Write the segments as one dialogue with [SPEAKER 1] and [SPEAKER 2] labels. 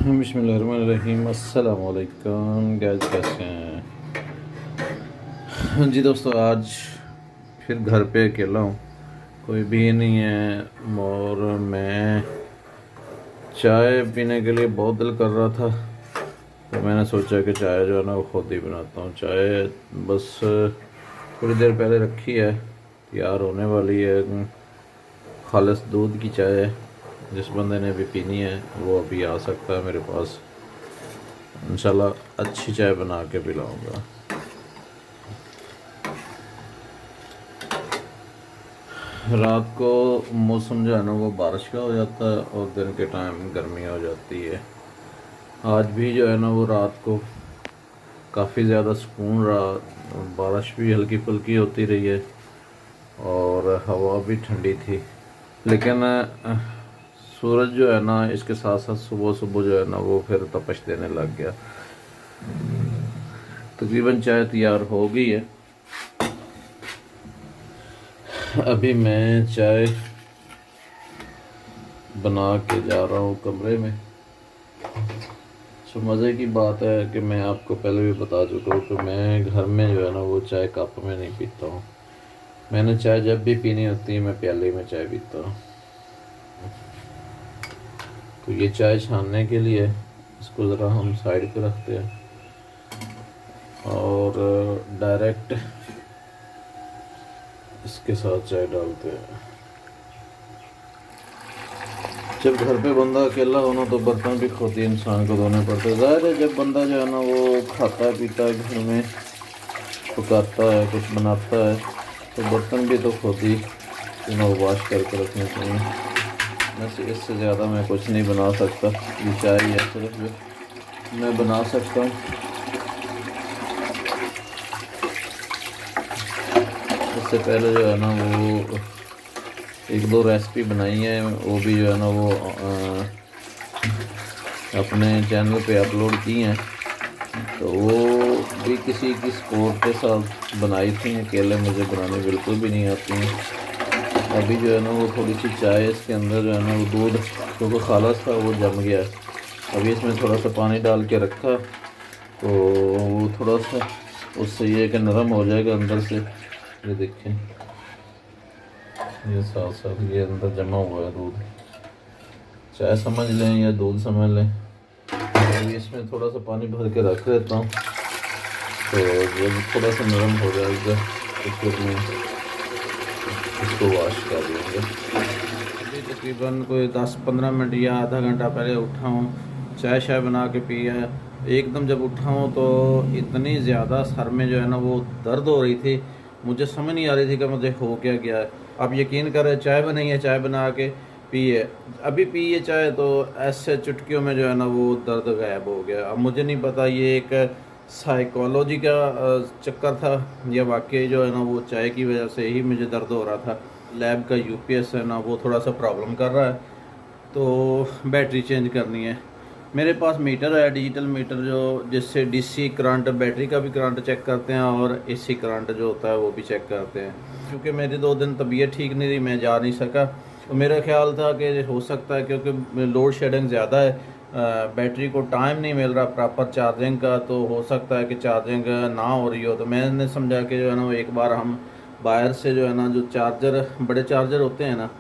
[SPEAKER 1] बिस्मिल्लाहिर्रहमानिर्रहीम। अस्सलाम वालेकुम गाइस, कैसे हैं? जी दोस्तों, आज फिर घर पे अकेला हूँ, कोई भी नहीं है और मैं चाय पीने के लिए बहुत दिल कर रहा था। तो मैंने सोचा कि चाय जो है ना वो खुद ही बनाता हूँ। चाय बस थोड़ी देर पहले रखी है, तैयार होने वाली है। खालिस दूध की चाय है। जिस बंदे ने भी पीनी है वो अभी आ सकता है मेरे पास। इंशाल्लाह अच्छी चाय बना के पिलाऊंगा। रात को मौसम जो है ना वो बारिश का हो जाता है और दिन के टाइम गर्मी हो जाती है। आज भी जो है ना वो रात को काफ़ी ज़्यादा सुकून रहा, बारिश भी हल्की फुल्की होती रही है और हवा भी ठंडी थी। लेकिन सूरज जो है ना इसके साथ साथ सुबह सुबह जो है ना वो फिर तपश देने लग गया। तकरीबन चाय तैयार हो गई है। अभी मैं चाय बना के जा रहा हूँ कमरे में। तो मज़े की बात है कि मैं आपको पहले भी बता चुका हूँ कि मैं घर में जो है ना वो चाय कप में नहीं पीता हूँ। मैंने चाय जब भी पीनी होती है मैं प्याले में चाय पीता हूँ। तो ये चाय छानने के लिए इसको ज़रा हम साइड पे रखते हैं और डायरेक्ट इसके साथ चाय डालते हैं। जब घर पे बंदा अकेला हो ना तो बर्तन भी खुद ही इंसान को धोने पड़ते हैं। ज़ाहिर है जब बंदा जो है ना वो खाता है पीता है, घर में पकाता है, कुछ बनाता है, तो बर्तन भी तो खुद ही वॉश करके रखने चाहिए। वैसे इससे ज़्यादा मैं कुछ नहीं बना सकता। ये चाय है सिर्फ जो मैं बना सकता हूँ। इससे पहले जो है ना वो एक दो रेसिपी बनाई है, वो भी जो है ना वो अपने चैनल पे अपलोड की हैं। तो वो भी किसी की सपोर्ट के साथ बनाई थी। अकेले मुझे बनाने बिल्कुल भी नहीं आती हैं। अभी जो है ना वो थोड़ी सी चाय इसके अंदर जो है ना वो दूध क्योंकि खालस था वो जम गया। अभी इसमें थोड़ा सा पानी डाल के रखा तो वो थोड़ा सा उससे ये कि नरम हो जाएगा अंदर से। ये देखें, ये साथ साथ ये अंदर जमा हुआ है दूध। चाय समझ लें या दूध समझ लें। अभी इसमें थोड़ा सा पानी भर के रख देता हूँ तो जब थोड़ा सा नरम हो जाएगा तो फिर मैं इसको वॉश कर देंगे। अभी तकरीबन कोई 10-15 मिनट या आधा घंटा पहले उठा हूँ, चाय शाय बना के पिया है। एकदम जब उठा हूँ तो इतनी ज़्यादा सर में जो है ना वो दर्द हो रही थी, मुझे समझ नहीं आ रही थी कि मुझे हो क्या गया है। आप यकीन करें चाय बनाई है, चाय बना के पिए, अभी पिए चाय तो ऐसे चुटकियों में जो है ना वो दर्द गायब हो गया। अब मुझे नहीं पता ये एक साइकोलॉजी का चक्कर था या वाकई जो है ना वो चाय की वजह से ही मुझे दर्द हो रहा था। लैब का यूपीएस है ना वो थोड़ा सा प्रॉब्लम कर रहा है तो बैटरी चेंज करनी है। मेरे पास मीटर है, डिजिटल मीटर, जो जिससे डीसी करंट, बैटरी का भी करंट चेक करते हैं और एसी करंट जो होता है वो भी चेक करते हैं। क्योंकि मेरी 2 दिन तबीयत ठीक नहीं रही, मैं जा नहीं सका, तो मेरा ख्याल था कि हो सकता है क्योंकि लोड शेडिंग ज़्यादा है, बैटरी को टाइम नहीं मिल रहा प्रॉपर चार्जिंग का, तो हो सकता है कि चार्जिंग ना हो रही हो। तो मैंने समझा कि जो है ना वो एक बार हम बाहर से जो है ना जो चार्जर, बड़े चार्जर होते हैं ना,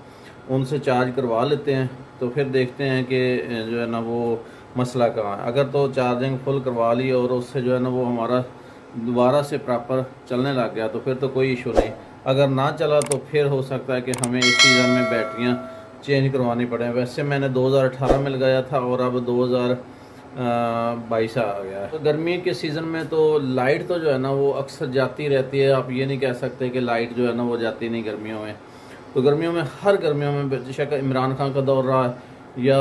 [SPEAKER 1] उनसे चार्ज करवा लेते हैं तो फिर देखते हैं कि जो है ना वो मसला कहाँ है। अगर तो चार्जिंग फुल करवा ली और उससे जो है ना वो हमारा दोबारा से प्रॉपर चलने लग गया तो फिर तो कोई इशू नहीं। अगर ना चला तो फिर हो सकता है कि हमें इस सीज़न में बैटरियाँ चेंज करवानी पड़े। वैसे मैंने 2018 में लगाया था और अब 2022 आ गया है। तो गर्मी के सीज़न में तो लाइट तो जो है ना वो अक्सर जाती रहती है। आप ये नहीं कह सकते कि लाइट जो है ना वो जाती नहीं गर्मियों में। तो गर्मियों में, हर गर्मियों में, बेशक इमरान खान का दौर रहा है या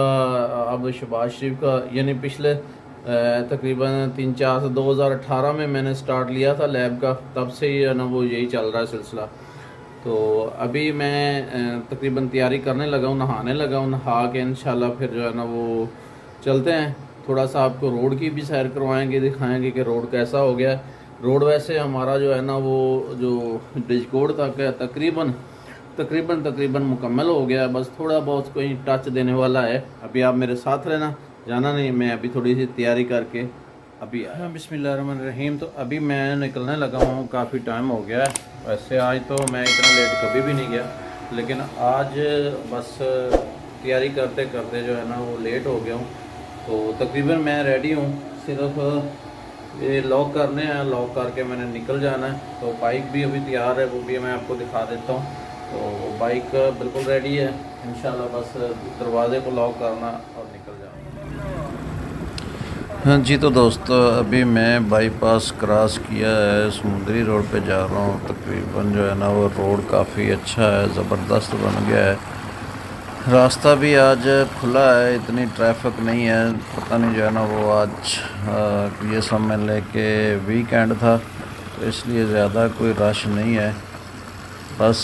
[SPEAKER 1] अब शहबाज शरीफ का, यानी पिछले तकरीबन 3-4 से 2018 में मैंने स्टार्ट लिया था लैब का, तब से ही है ना वो यही चल रहा है सिलसिला। तो अभी मैं तकरीबन तैयारी करने लगा हूँ, नहाने लगा हूँ, नहा के इंशाल्लाह फिर जो है ना वो चलते हैं। थोड़ा सा आपको रोड की भी सैर करवाएंगे, दिखाएंगे कि रोड कैसा हो गया। रोड वैसे हमारा जो है ना वो जो डिजकोड तक है तकरीबन मुकम्मल हो गया, बस थोड़ा बहुत कोई टच देने वाला है। अभी आप मेरे साथ रहना, जाना नहीं, मैं अभी थोड़ी सी तैयारी करके अभी आया। बिस्मिल्लाहिर्रहमानिर्रहीम। तो अभी मैं निकलने लगा हूँ, काफ़ी टाइम हो गया है। वैसे आज तो मैं इतना लेट कभी भी नहीं गया, लेकिन आज बस तैयारी करते करते जो है ना वो लेट हो गया हूँ। तो तकरीबन मैं रेडी हूँ, सिर्फ ये लॉक करने हैं, लॉक करके मैंने निकल जाना है। तो बाइक भी अभी तैयार है, वो भी मैं आपको दिखा देता हूँ। तो बाइक बिल्कुल रेडी है, इंशाल्लाह बस दरवाज़े को लॉक करना और निकल जाना। हाँ जी, तो दोस्तों अभी मैं बाईपास क्रॉस किया है, समुंदरी रोड पे जा रहा हूँ। तकरीबन जो है ना वो रोड काफ़ी अच्छा है, ज़बरदस्त बन गया है। रास्ता भी आज खुला है, इतनी ट्रैफिक नहीं है। पता नहीं जो है ना वो आज ये समझ लें कि वीकेंड था, तो इसलिए ज़्यादा कोई रश नहीं है। बस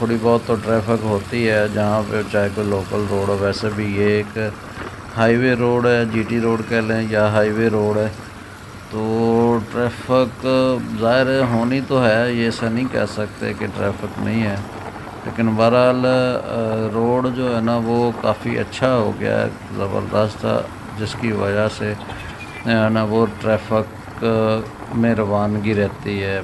[SPEAKER 1] थोड़ी बहुत तो ट्रैफिक होती है जहाँ पे चाहे कोई लोकल रोड हो। वैसे भी ये एक हाईवे रोड है, जीटी रोड कह लें या हाईवे रोड है, तो ट्रैफिक ज़ाहिर होनी तो है, ये ऐसा नहीं कह सकते कि ट्रैफिक नहीं है। लेकिन बहरहाल रोड जो है ना वो काफ़ी अच्छा हो गया है, ज़बरदस्त, जिसकी वजह से ना वो ट्रैफिक में रवानगी रहती है।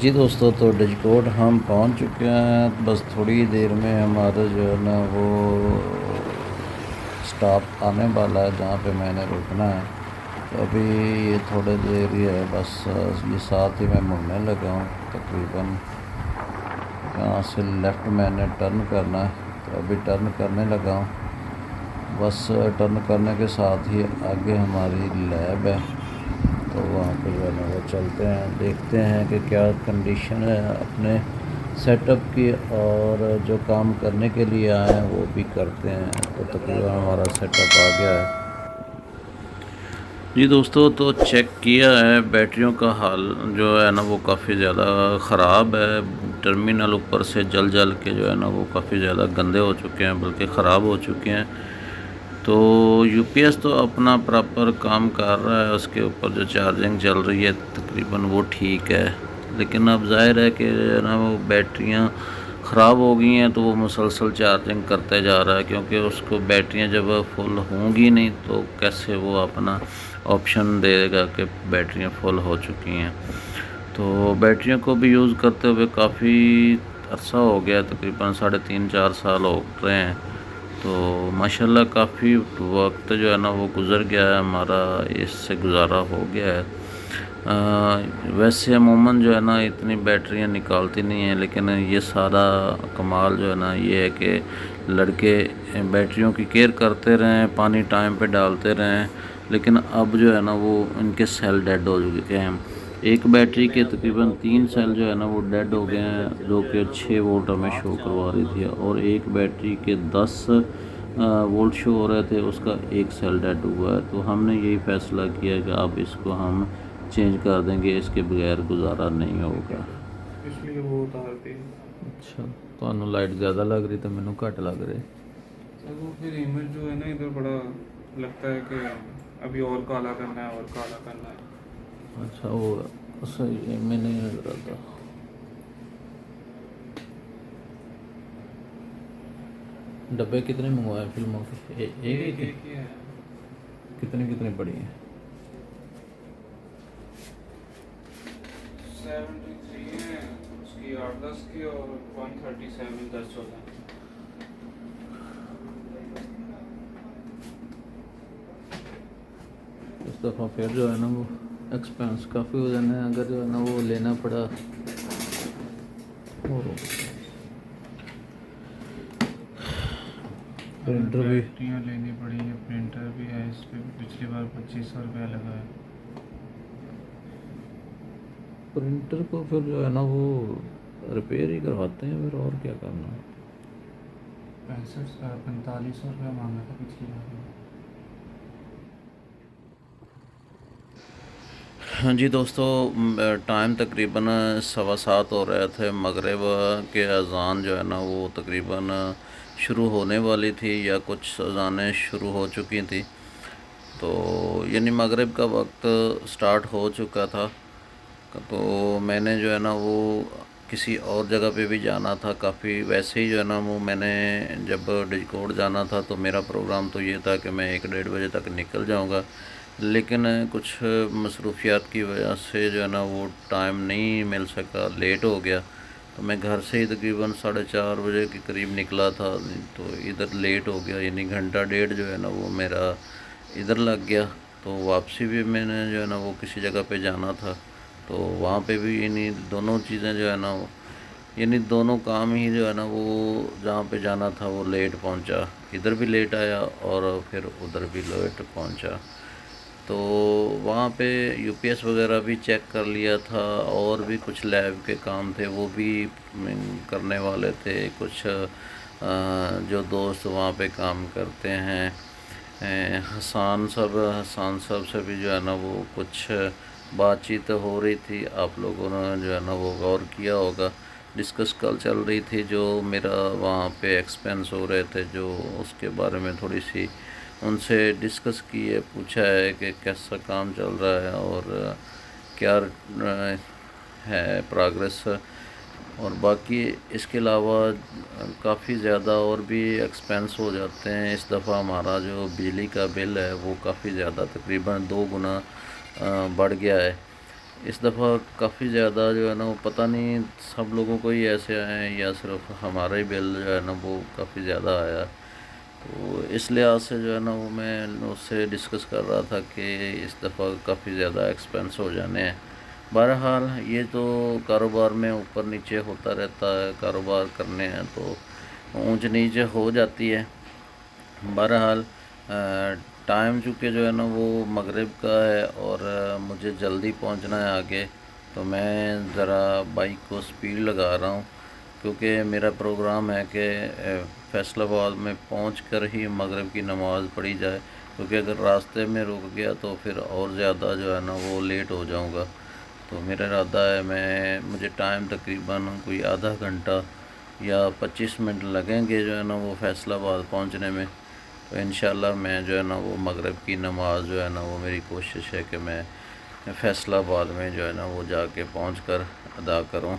[SPEAKER 1] जी दोस्तों, तो डिजकोट हम पहुंच चुके हैं। बस थोड़ी देर में हमारा जो है ना वो स्टॉप आने वाला है जहाँ पे मैंने रुकना है। तो अभी ये थोड़ी देर ही है, बस ये साथ ही मैं मुड़ने लगा हूँ। तकरीबन यहाँ से लेफ़्ट मैंने टर्न करना है, तो अभी टर्न करने लगा हूँ। बस टर्न करने के साथ ही आगे हमारी लैब है, तो वहाँ पे जो है ना वो चलते हैं, देखते हैं कि क्या कंडीशन है अपने सेटअप की, और जो काम करने के लिए आए हैं वो भी करते हैं। तो तकरीबन हमारा सेटअप आ गया है। जी दोस्तों, तो चेक किया है, बैटरियों का हाल जो है ना वो काफ़ी ज़्यादा ख़राब है। टर्मिनल ऊपर से जल जल के जो है ना वो काफ़ी ज़्यादा गंदे हो चुके हैं, बल्कि ख़राब हो चुके हैं। तो यूपीएस तो अपना प्रॉपर काम कर रहा है, उसके ऊपर जो चार्जिंग चल रही है तकरीबन वो ठीक है। लेकिन अब ज़ाहिर है कि जो है ना वो बैटरियाँ ख़राब हो गई हैं, तो वो मुसलसल चार्जिंग करते जा रहा है, क्योंकि उसको बैटरियाँ जब फुल होंगी नहीं तो कैसे वो अपना ऑप्शन देगा कि बैटरियाँ फुल हो चुकी हैं। तो बैटरियों को भी यूज़ करते हुए काफ़ी अरसा हो गया, तकरीबन 3.5-4 साल हो रहे हैं। तो माशाल्लाह काफ़ी वक्त जो है ना वो गुज़र गया है हमारा, इससे गुज़ारा हो गया है। वैसे अमूमन जो है ना इतनी बैटरियां निकालती नहीं हैं, लेकिन ये सारा कमाल जो है ना ये है कि लड़के बैटरियों की केयर करते रहें, पानी टाइम पे डालते रहें। लेकिन अब जो है ना वो इनके सेल डेड हो चुके हैं। एक बैटरी के तकरीबन 3 सेल जो है ना वो डेड हो गए हैं, जो कि 6 वोल्ट हमें शो करवा रही थी, और एक बैटरी के 10 वोल्ट शो हो रहे थे, उसका एक सेल डेड हुआ है। तो हमने यही फ़ैसला किया कि अब इसको हम चेंज कर देंगे, इसके बगैर गुजारा नहीं होगा।
[SPEAKER 2] इसलिए वो उतार दी।
[SPEAKER 1] अच्छा, तो लाइट ज़्यादा लग रही तो मैनू घट लग रही।
[SPEAKER 2] सर वो फिर इमेज जो है ना इधर बड़ा लगता है कि अभी और काला करना है और काला करना है।
[SPEAKER 1] अच्छा, वो सही है, मैंने नहीं लग रहा था। डब्बे कितने मंगवाए फिल्मों के? एक ही थे?
[SPEAKER 2] एक ही है।
[SPEAKER 1] कितनी कितनी पड़ी हैं?
[SPEAKER 2] 73 है उसकी, 8-10 की, और 137 10-14।
[SPEAKER 1] इस दफ़ा फिर जो है ना वो एक्सपेंस काफ़ी हो जाना है, अगर जो है ना वो लेना पड़ा। और प्रिंटर भी
[SPEAKER 2] बैटरियाँ लेनी पड़ी है, प्रिंटर भी है, इस पर पिछली बार 2500 रुपया लगा है।
[SPEAKER 1] प्रिंटर को फिर जो है ना वो रिपेयर ही करवाते हैं, फिर और क्या करना है।
[SPEAKER 2] 4500 रुपया मांगा था पिछली बार।
[SPEAKER 1] हाँ जी दोस्तों, टाइम तकरीबन 7:15 हो रहे थे। मगरिब के अज़ान जो है ना वो तकरीबन शुरू होने वाली थी, या कुछ अज़ानें शुरू हो चुकी थी। तो यानी मगरिब का वक्त स्टार्ट हो चुका था। तो मैंने जो है ना वो किसी और जगह पे भी जाना था काफ़ी। वैसे ही जो है ना वो मैंने जब डिजकोड जाना था तो मेरा प्रोग्राम तो ये था कि मैं 1-1:30 बजे तक निकल जाऊंगा, लेकिन कुछ मसरूफियात की वजह से जो है ना वो टाइम नहीं मिल सका, लेट हो गया। तो मैं घर से ही तकरीबन 4:30 बजे के करीब निकला था, तो इधर लेट हो गया, यानी घंटा डेढ़ जो है ना वो मेरा इधर लग गया। तो वापसी भी मैंने जो है ना वो किसी जगह पे जाना था, तो वहाँ पे भी यानी दोनों चीज़ें जो है ना वो यानी दोनों काम ही जो है ना वो जहाँ पे जाना था वो लेट पहुँचा, इधर भी लेट आया और फिर उधर भी लेट पहुँचा। तो वहाँ पे यूपीएस वगैरह भी चेक कर लिया था, और भी कुछ लैब के काम थे वो भी करने वाले थे। कुछ जो दोस्त वहाँ पे काम करते हैं, हसान साहब से भी जो है ना वो कुछ बातचीत हो रही थी। आप लोगों ने जो है ना वो गौर किया होगा, डिस्कस कल चल रही थी, जो मेरा वहाँ पे एक्सपेंस हो रहे थे, जो उसके बारे में थोड़ी सी उनसे डिस्कस किए, पूछा है कि कैसा काम चल रहा है और क्या है प्रोग्रेस। और बाकी इसके अलावा काफ़ी ज़्यादा और भी एक्सपेंस हो जाते हैं। इस दफ़ा हमारा जो बिजली का बिल है वो काफ़ी ज़्यादा, तकरीबन 2 गुना बढ़ गया है। इस दफ़ा काफ़ी ज़्यादा जो है ना वो पता नहीं सब लोगों को ही ऐसे आए हैं या सिर्फ हमारा ही बिल जो है ना वो काफ़ी ज़्यादा आया। तो इस लिहाज से जो है ना वो मैं उससे डिस्कस कर रहा था कि इस दफ़ा काफ़ी ज़्यादा एक्सपेंस हो जाने हैं। बहरहाल ये तो कारोबार में ऊपर नीचे होता रहता है, कारोबार करने हैं तो ऊंच नीचे हो जाती है। बहरहाल टाइम चूँकि जो है ना वो मगरिब का है और मुझे जल्दी पहुंचना है आगे, तो मैं ज़रा बाइक को स्पीड लगा रहा हूँ, क्योंकि मेरा प्रोग्राम है कि फैसलाबाद में पहुंचकर ही मगरिब की नमाज़ पढ़ी जाए। क्योंकि अगर रास्ते में रुक गया तो फिर और ज़्यादा जो है ना वो लेट हो जाऊँगा। तो मेरा इरादा है मुझे टाइम तकरीबन कोई आधा घंटा या 25 मिनट लगेंगे जो है ना वो फैसलाबाद पहुंचने में। तो इंशाल्लाह मैं जो है ना वो मगरिब की नमाज़ जो है ना वो मेरी कोशिश है कि मैं फैसलाबाद में जो है ना वो जाके पहुंचकर अदा करूं।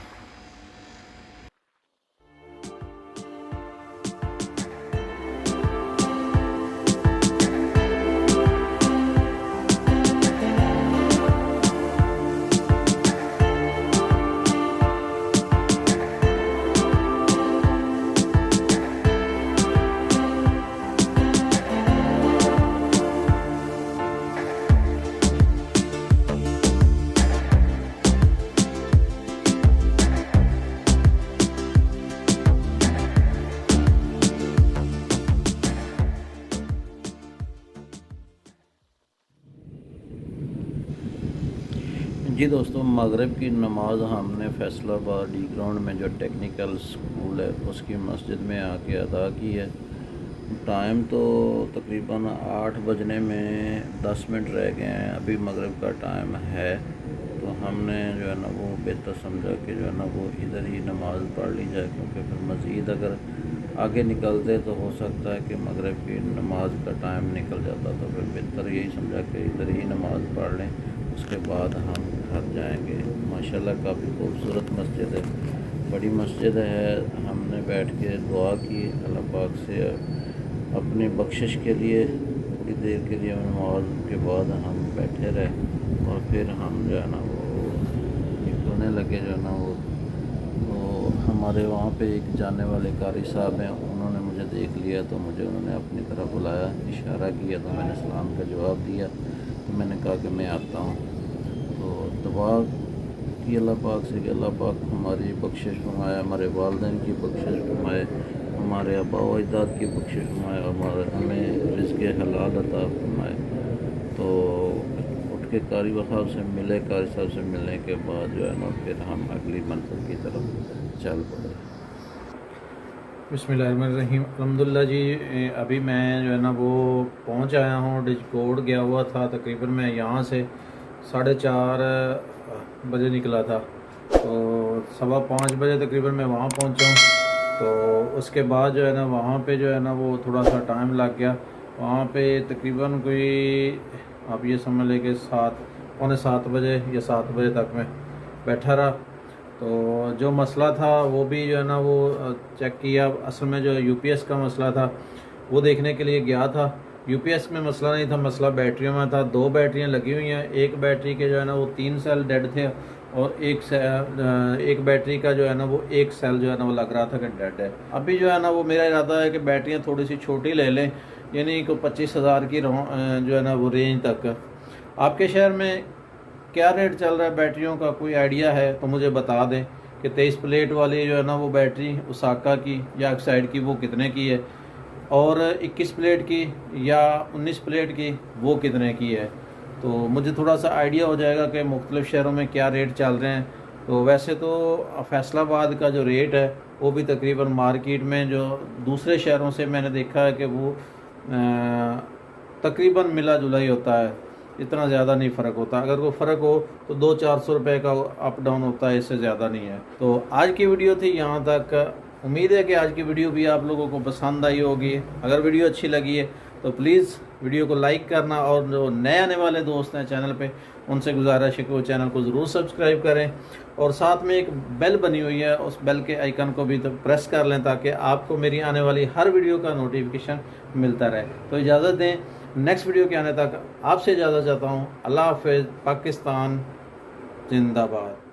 [SPEAKER 1] जी दोस्तों, मगरिब की नमाज़ हमने फैसलाबाद डी ग्राउंड में जो टेक्निकल स्कूल है उसकी मस्जिद में आके अदा की है। टाइम तो तकरीबन 8 बजने में 10 मिनट रह गए हैं, अभी मगरिब का टाइम है। तो हमने जो है ना वो बेहतर समझा कि जो है ना वो इधर ही नमाज़ पढ़ ली जाए, क्योंकि फिर मज़ीद अगर आगे निकलते तो हो सकता है कि मगरिब की नमाज का टाइम निकल जाता। तो फिर बेहतर यही समझा कि इधर ही नमाज़ पढ़ लें, उसके बाद हम घर जाएंगे। माशाल्लाह काफ़ी खूबसूरत मस्जिद है, बड़ी मस्जिद है। हमने बैठ के दुआ की अल्लाह पाक से अपनी बख्शिश के लिए। थोड़ी देर के लिए नमाज के बाद हम बैठे रहे और फिर हम जो है ना वो निकलने लगे जो है ना वो। तो हमारे वहाँ पे एक जाने वाले कारी साहब हैं, उन्होंने मुझे देख लिया तो मुझे उन्होंने अपनी तरफ बुलाया, इशारा किया, तो मैंने सलाम का जवाब दिया। तो मैंने कहा कि मैं आता हूँ। तो दुआ की अल्लाह पाक से कि अल्लाह पाक हमारी बख्शिश फरमाए, हमारे वालिदैन की बख्शिश फरमाए, हमारे आबा व अजदाद की बख्शिश फरमाए और हमें रिज़्क़ हलाल अता फरमाए। तो उठ के कारी साहब से मिले। कारी साहब से मिलने के बाद जो है ना फिर हम अगली मंजिल की तरफ चल पड़े।
[SPEAKER 3] बिस्मिल्लाहिर्रहमानिर्रहीम। अल्हम्दुलिल्लाह जी, अभी मैं जो है ना वो पहुंच आया हूँ। डिस्कोड गया हुआ था, तकरीबन मैं यहाँ से 4:30 बजे निकला था, तो 5:15 बजे तकरीबन मैं वहाँ पहुँचा हूँ। तो उसके बाद जो है ना वहाँ पे जो है ना वो थोड़ा सा टाइम लग गया। वहाँ पे तकरीबन कोई आप ये समझ लें कि 7-7:15 बजे या 7 बजे तक मैं बैठा रहा। तो जो मसला था वो भी जो है ना वो चेक किया। असल में जो यूपीएस का मसला था वो देखने के लिए गया था। यूपीएस में मसला नहीं था, मसला बैटरियों में था। 2 बैटरियां लगी हुई हैं, एक बैटरी के जो है ना वो 3 सेल डेड थे और एक बैटरी का जो है ना वो 1 सेल जो है ना वो लग रहा था कि डेड है। अभी जो है ना वो मेरा इरादा है कि बैटरियाँ थोड़ी सी छोटी ले लें, यानी को 25,000 की जो है ना वो रेंज तक। आपके शहर में क्या रेट चल रहा है बैटरियों का, कोई आइडिया है तो मुझे बता दें कि 23 प्लेट वाली जो है ना वो बैटरी ओसाका की या एक्साइड की वो कितने की है, और 21 प्लेट की या 19 प्लेट की वो कितने की है। तो मुझे थोड़ा सा आइडिया हो जाएगा कि मुख्तलिफ़ शहरों में क्या रेट चल रहे हैं। तो वैसे तो फैसलाबाद का जो रेट है वो भी तकरीबन मार्केट में जो दूसरे शहरों से मैंने देखा है कि वो तकरीबन मिला जुला ही होता है, इतना ज़्यादा नहीं फ़र्क होता। अगर कोई फ़र्क हो तो 200-400 रुपये का अप डाउन होता है, इससे ज़्यादा नहीं है। तो आज की वीडियो थी यहाँ तक। उम्मीद है कि आज की वीडियो भी आप लोगों को पसंद आई होगी। अगर वीडियो अच्छी लगी है तो प्लीज़ वीडियो को लाइक करना, और जो नए आने वाले दोस्त हैं चैनल पे उनसे गुजारिश है कि वो चैनल को ज़रूर सब्सक्राइब करें, और साथ में एक बेल बनी हुई है उस बेल के आइकन को भी तो प्रेस कर लें ताकि आपको मेरी आने वाली हर वीडियो का नोटिफिकेशन मिलता रहे। तो इजाज़त दें, नेक्स्ट वीडियो के आने तक आपसे इजाज़त चाहता हूँ। अल्लाह हाफ़िज़। पाकिस्तान जिंदाबाद।